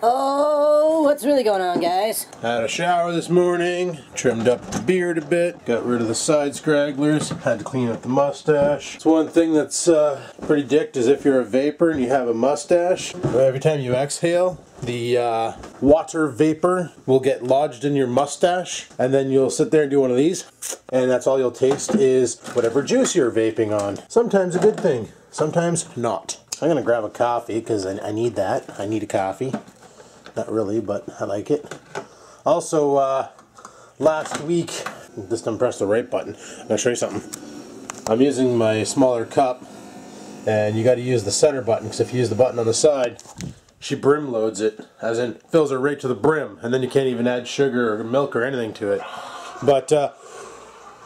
Oh, what's really going on, guys? Had a shower this morning, trimmed up the beard a bit, got rid of the side scragglers, had to clean up the mustache. It's one thing that's pretty dicked is if you're a vapor and you have a mustache, every time you exhale, the water vapor will get lodged in your mustache, and then you'll sit there and do one of these, and that's all you'll taste is whatever juice you're vaping on. Sometimes a good thing, sometimes not. I'm gonna grab a coffee because I need that. I need a coffee. Not really, but I like it. Also, last week, this time press the right button. I'm gonna show you something. I'm using my smaller cup, and you got to use the center button because if you use the button on the side, she brim loads it, as in fills it right to the brim, and then you can't even add sugar or milk or anything to it. But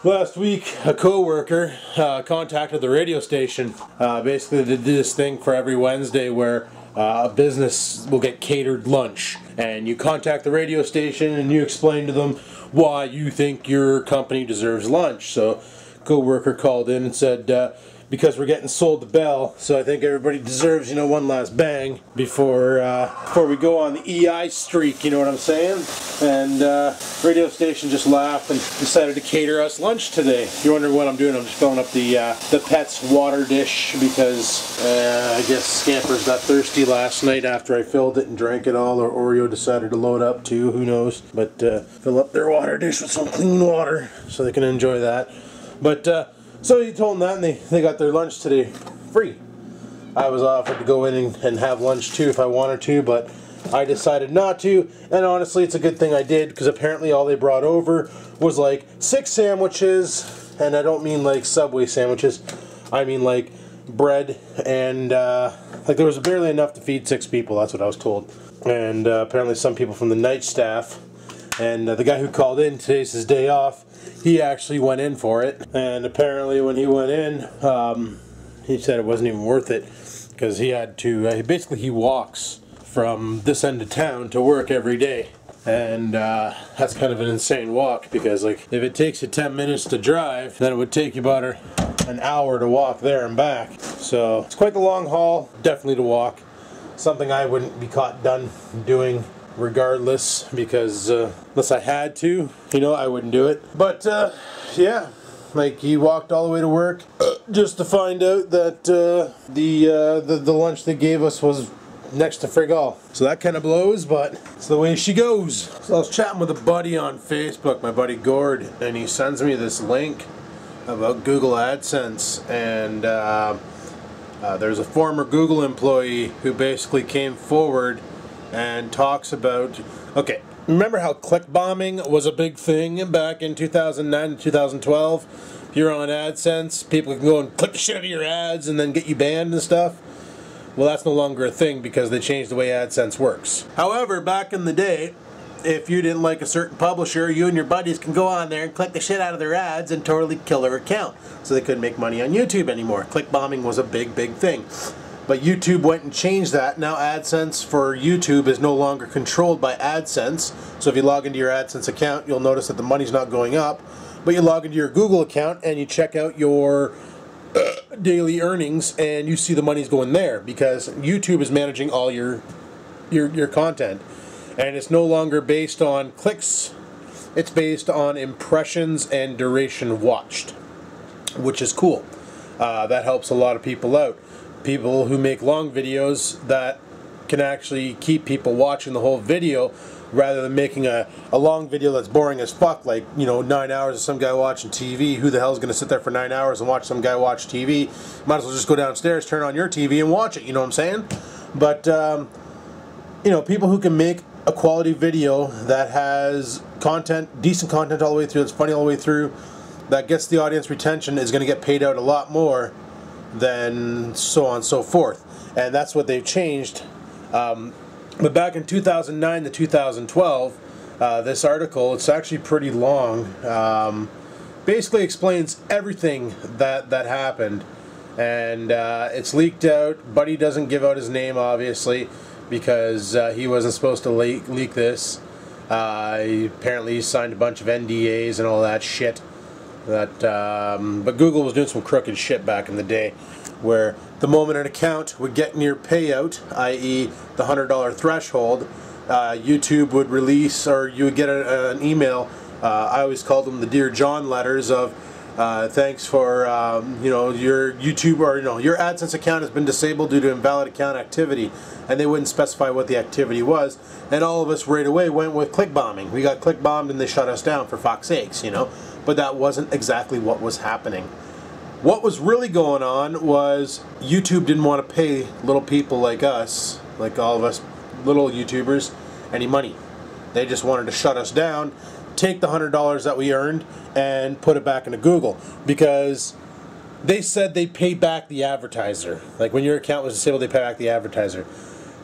last week, a co-worker contacted the radio station. Basically, they did this thing for every Wednesday where a business will get catered lunch, and you contact the radio station and you explain to them why you think your company deserves lunch. So, co-worker called in and said, because we're getting sold the bell, so I think everybody deserves, you know, one last bang before we go on the EI streak, you know what I'm saying? And radio station just laughed and decided to cater us lunch today. You're wondering what I'm doing? I'm just filling up the pet's water dish because I guess Scampers got thirsty last night after I filled it and drank it all, or Oreo decided to load up too, who knows? But fill up their water dish with some clean water so they can enjoy that. But so you told them that, and they got their lunch today free. I was offered to go in and have lunch too if I wanted to, but I decided not to, and honestly it's a good thing I did, because apparently all they brought over was like 6 sandwiches, and I don't mean like Subway sandwiches, I mean like bread, and like there was barely enough to feed 6 people, that's what I was told. And apparently some people from the night staff, and the guy who called in, today's his day off, he actually went in for it, and apparently when he went in, he said it wasn't even worth it, because he had to, basically he walks from this end of town to work every day, and that's kind of an insane walk, because like if it takes you 10 minutes to drive, then it would take you about an hour to walk there and back. So it's quite the long haul, definitely to walk, something I wouldn't be caught done doing regardless, because unless I had to, you know, I wouldn't do it. But yeah, like he walked all the way to work just to find out that the lunch they gave us was next to frig all. So that kind of blows, but it's the way she goes. So I was chatting with a buddy on Facebook, my buddy Gord, and he sends me this link about Google AdSense, and there's a former Google employee who basically came forward and talks about, okay, remember how click bombing was a big thing back in 2009 to 2012? If you're on AdSense, people can go and click the shit out of your ads and then get you banned and stuff. Well, that's no longer a thing because they changed the way AdSense works. However, back in the day, if you didn't like a certain publisher, you and your buddies can go on there and click the shit out of their ads and totally kill their account. So they couldn't make money on YouTube anymore. Click bombing was a big thing. But YouTube went and changed that. Now AdSense for YouTube is no longer controlled by AdSense. So if you log into your AdSense account, you'll notice that the money's not going up. But you log into your Google account and you check out your daily earnings and you see the money's going there, because YouTube is managing all your content. And it's no longer based on clicks. It's based on impressions and duration watched, which is cool. That helps a lot of people out. People who make long videos that can actually keep people watching the whole video, rather than making a long video that's boring as fuck, like, you know, 9 hours of some guy watching TV. Who the hell is going to sit there for 9 hours and watch some guy watch TV? Might as well just go downstairs, turn on your TV and watch it, you know what I'm saying? But you know, people who can make a quality video that has content, decent content all the way through, that's funny all the way through, that gets the audience retention, is going to get paid out a lot more than so on and so forth. And that's what they've changed. But back in 2009 to 2012, this article, it's actually pretty long, basically explains everything that happened. And it's leaked out. Buddy doesn't give out his name, obviously, because he wasn't supposed to leak this. Apparently he signed a bunch of NDAs and all that shit. That, but Google was doing some crooked shit back in the day, where the moment an account would get near payout, i.e. the $100 threshold, YouTube would release, or you would get an email. I always called them the Dear John letters of, thanks for, you know, your YouTube, or, you know, your AdSense account has been disabled due to invalid account activity, and they wouldn't specify what the activity was, and all of us right away went with click bombing. We got click bombed and they shut us down, for fuck's sakes, you know, but that wasn't exactly what was happening. What was really going on was YouTube didn't want to pay little people like us, like all of us little YouTubers, any money. They just wanted to shut us down, take the $100 that we earned and put it back into Google, because they said they pay back the advertiser. Like when your account was disabled, they pay back the advertiser.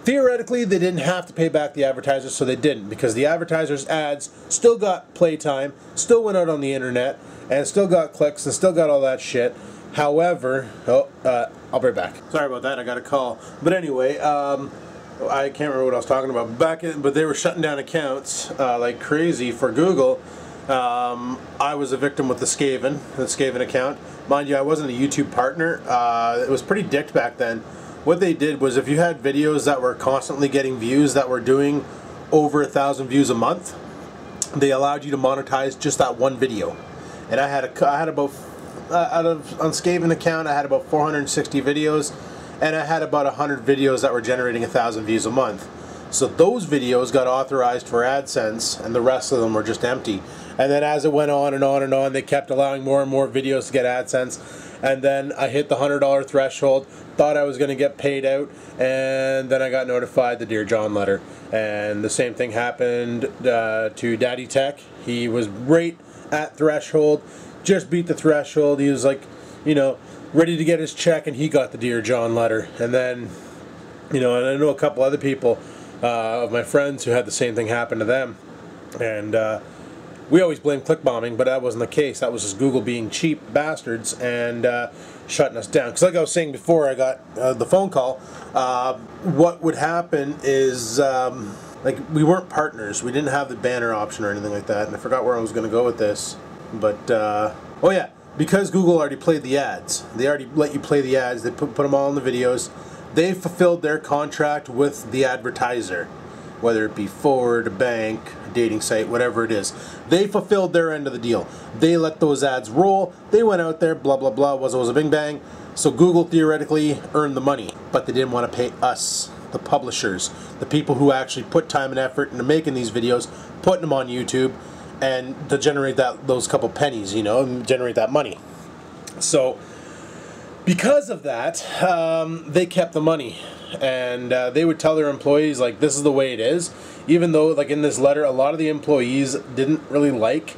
Theoretically, they didn't have to pay back the advertiser, so they didn't, because the advertiser's ads still got playtime, still went out on the internet, and still got clicks and still got all that shit. However, I'll be right back. Sorry about that, I got a call. But anyway, I can't remember what I was talking about. But they were shutting down accounts like crazy for Google. I was a victim with the Skaven account. Mind you, I wasn't a YouTube partner. It was pretty dicked back then. What they did was, if you had videos that were constantly getting views, that were doing over 1,000 views a month, they allowed you to monetize just that one video. And I had about on Skaven account, I had about 460 videos, and I had about 100 videos that were generating 1,000 views a month. So those videos got authorized for AdSense, and the rest of them were just empty. And then as it went on and on and on, they kept allowing more and more videos to get AdSense. And then I hit the $100 threshold, thought I was going to get paid out, and then I got notified the Dear John letter. And the same thing happened to Daddy Tech. He was right at threshold, just beat the threshold. He was like, you know, ready to get his check, and he got the Dear John letter. And then, you know, and I know a couple other people of my friends who had the same thing happen to them. And we always blame click bombing, but that wasn't the case. That was just Google being cheap bastards and shutting us down. Because like I was saying before I got the phone call, what would happen is, like, we weren't partners. We didn't have the banner option or anything like that. And I forgot where I was going to go with this. But, oh yeah, because Google already played the ads. They already let you play the ads. They put them all in the videos. They fulfilled their contract with the advertiser, whether it be Ford, a bank, a dating site, whatever it is. They fulfilled their end of the deal. They let those ads roll. They went out there, blah, blah, blah, was a bing bang. So Google theoretically earned the money, but they didn't want to pay us, the publishers, the people who actually put time and effort into making these videos, putting them on YouTube, and to generate those couple pennies, you know, and generate that money. So because of that, they kept the money, and they would tell their employees, like, this is the way it is, even though, like, in this letter, a lot of the employees didn't really like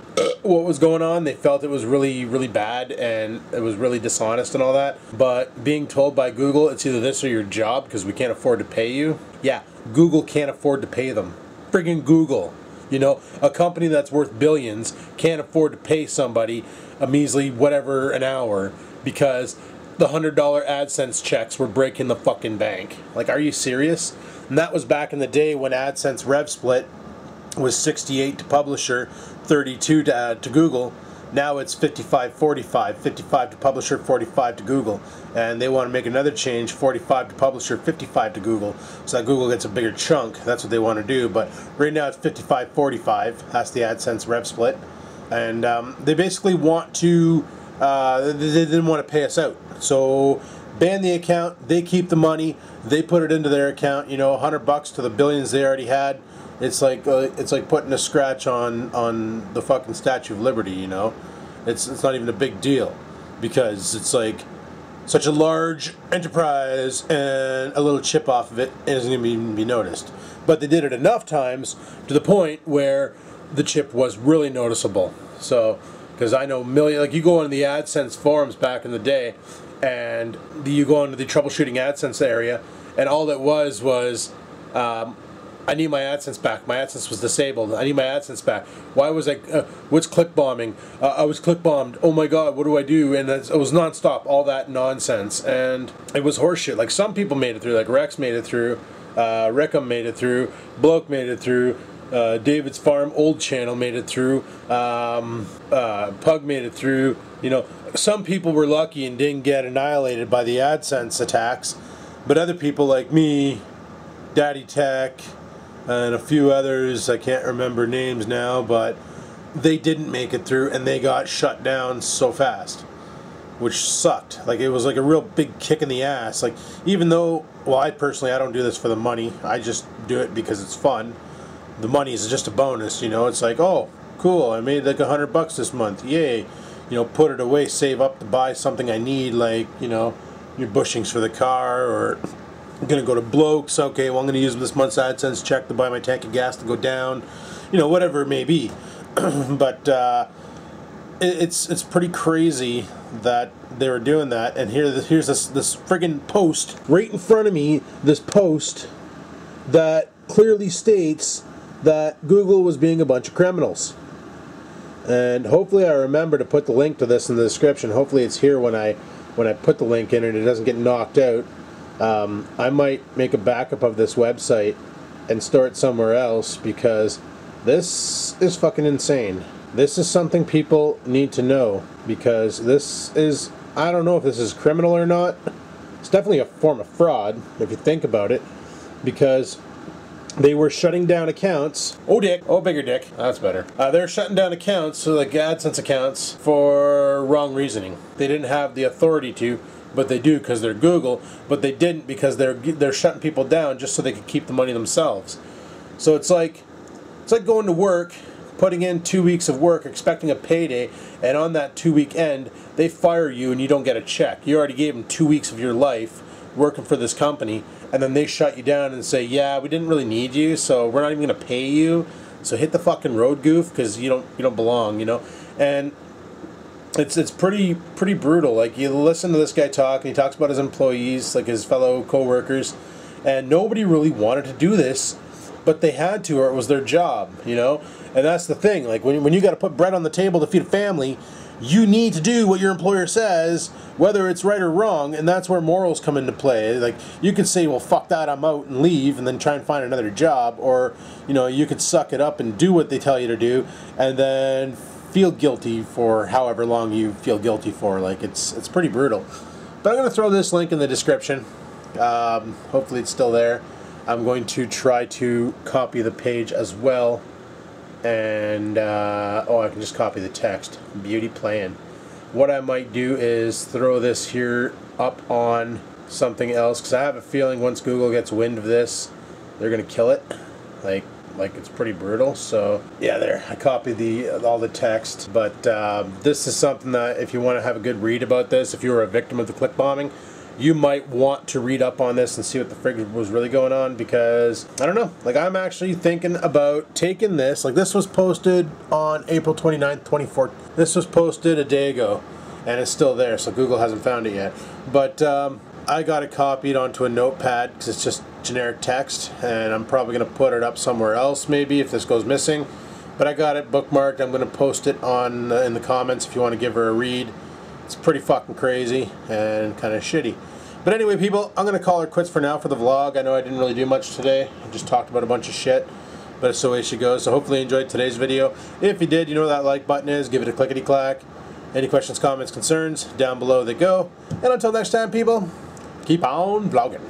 what was going on. They felt it was really, really bad, and it was really dishonest and all that. But being told by Google, it's either this or your job, because we can't afford to pay you. Yeah, Google can't afford to pay them. Friggin' Google. You know, a company that's worth billions can't afford to pay somebody a measly whatever an hour, because the $100 AdSense checks were breaking the fucking bank. Like, are you serious? And that was back in the day when AdSense rev split was 68 to publisher, 32 to Google. Now it's 55-45, 55 to publisher, 45 to Google. And they want to make another change, 45 to publisher, 55 to Google, so that Google gets a bigger chunk. That's what they want to do. But right now it's 55-45. That's the AdSense rev split. And they basically want to, they didn't want to pay us out. So ban the account, they keep the money, they put it into their account, you know, $100 to the billions they already had. It's like putting a scratch on the fucking Statue of Liberty, you know. It's not even a big deal, because it's like such a large enterprise, and a little chip off of it isn't going to even be noticed. But they did it enough times to the point where the chip was really noticeable. So, because I know like, you go into the AdSense forums back in the day, and you go into the troubleshooting AdSense area, and all it was I need my AdSense back. My AdSense was disabled. I need my AdSense back. Why was I, what's click bombing? I was click bombed. Oh my God, what do I do? And it was nonstop, all that nonsense. And it was horseshit. Like, some people made it through, like Rex made it through, Rickham made it through, Bloke made it through, David's Farm old channel made it through. Pug made it through. You know, some people were lucky and didn't get annihilated by the Adsense attacks, but other people like me, Daddy Tech, and a few others, I can't remember names now, but they didn't make it through and they got shut down so fast, which sucked. Like, it was like a real big kick in the ass. Like, even though, well, I don't do this for the money, I just do it because it's fun. The money is just a bonus, you know. It's like, oh, cool, I made like $100 this month, yay. You know, put it away, save up to buy something I need, like, you know, your bushings for the car, or I'm gonna go to Blokes, okay, well, I'm gonna use this month's AdSense check to buy my tank of gas to go down, you know, whatever it may be. But it's pretty crazy that they were doing that. And here's this friggin' post right in front of me, this post that clearly states that Google was being a bunch of criminals. And hopefully I remember to put the link to this in the description. Hopefully it's here when I put the link in and it doesn't get knocked out. I might make a backup of this website and store it somewhere else, because this is fucking insane. This is something people need to know, because this is, I don't know if this is criminal or not. It's definitely a form of fraud if you think about it, because they were shutting down accounts. Oh, dick. Oh, bigger dick. That's better. They're shutting down accounts, so like AdSense accounts, for wrong reasoning. They didn't have the authority to, but they do because they're Google. But they didn't because they're shutting people down just so they could keep the money themselves. So it's like going to work, putting in 2 weeks of work, expecting a payday, and on that 2-week end, they fire you and you don't get a check. You already gave them 2 weeks of your life working for this company, and then they shut you down and say, yeah, we didn't really need you, so we're not even going to pay you, so hit the fucking road, goof, because you don't belong, you know. And it's pretty brutal. Like, you listen to this guy talk, and he talks about his employees, like his fellow co-workers, and nobody really wanted to do this, but they had to, or it was their job, you know. And that's the thing, like, when you got to put bread on the table to feed a family, you need to do what your employer says, whether it's right or wrong, and that's where morals come into play. Like, you could say, well, fuck that, I'm out, and leave, and then try and find another job, or, you know, you could suck it up and do what they tell you to do, and then feel guilty for however long you feel guilty for. Like, it's pretty brutal. But I'm going to throw this link in the description. Hopefully it's still there. I'm going to try to copy the page as well. And, oh, I can just copy the text. Beauty plan. What I might do is throw this here up on something else, because I have a feeling once Google gets wind of this, they're going to kill it. Like it's pretty brutal. So, yeah, there. I copied all the text. But this is something that if you want to have a good read about this, if you were a victim of the click bombing, you might want to read up on this and see what the frig was really going on, because, I don't know, like, I'm actually thinking about taking this. Like, this was posted on April 29th, 2014. This was posted a day ago, and it's still there, so Google hasn't found it yet. But I got it copied onto a notepad, because it's just generic text, and I'm probably going to put it up somewhere else, maybe, if this goes missing. But I got it bookmarked. I'm going to post it on in the comments if you want to give her a read. It's pretty fucking crazy and kind of shitty. But anyway, people, I'm going to call her quits for now for the vlog. I know I didn't really do much today. I just talked about a bunch of shit. But it's the way she goes. So hopefully you enjoyed today's video. If you did, you know where that like button is. Give it a clickety-clack. Any questions, comments, concerns, down below they go. And until next time, people, keep on vlogging.